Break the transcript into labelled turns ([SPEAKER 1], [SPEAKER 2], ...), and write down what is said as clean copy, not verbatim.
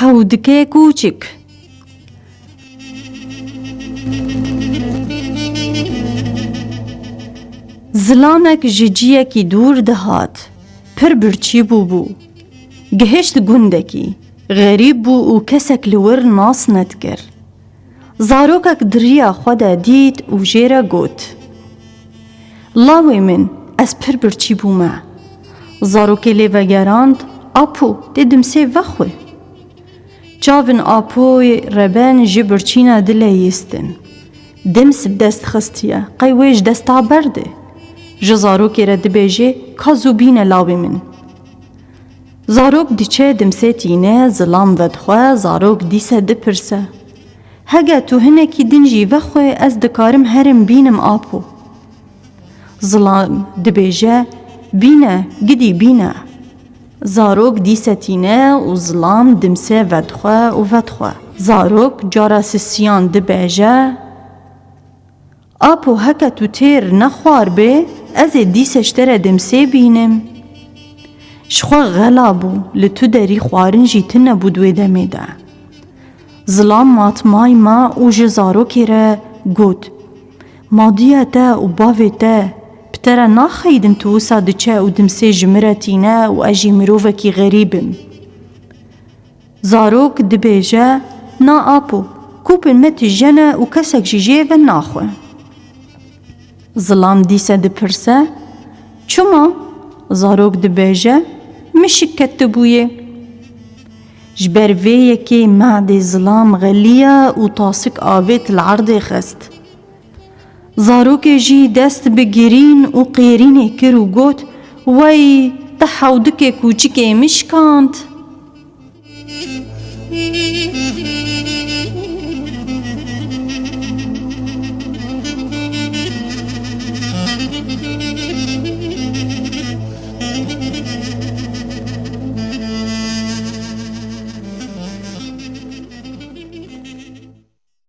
[SPEAKER 1] حودکه کوچک. زلانک ججیه کی دور دهات، پر برچی بو. گهشت گندکی، غریب بو و کسک لور ناس ندکر. زاروکک دریا خدا دید و جیره گوت. لاوی من از پر برچی بو ما. زاروکی لیوه گراند، آپو دیدم سی وخوی. چاون آپوی ربن جی برچینا دله یستن. دمس دست خستیه، قیویش دستا برده. جزاروکی رد بیجه کازو بینه لاوی من. زاروک دیچه دمسه تینه زلام ودخواه زاروک دیسه دپرسه. هگه تو هنکی دنجی وخواه از دکارم هرم بینم آپو. زلام دبیجه بینه گدی بینه. زاروک دیسه تینه و زلام دمسه ودخواه. زاروک جاراسیسیان دبیجه آپو هکه تو تیر نخوار به از دیسه شتره دمسه بینم. شخوا غلابو لتو داری خوارنجی تنه بودوی دمیده. زلام ماتمای ما او جزاروکی را گود. مادیه تا و باوی تا بتره ناخیدن تو سادچه و دمسه جمرتینه و اجی مروفه کی غریبم. زاروک دبیجه نا آپو کوپن متی جنه و کسک جیجه و ناخوه. زلام دیسه دپرسه چما؟ زاروک دبیجه مشکت بویه. جبر ویه که معد زلام غلیه و تاسک آویت العرض خست. زاروک جی دست بگیرین و قیرین کرو گوت وی تحودک کوچک مشکاند.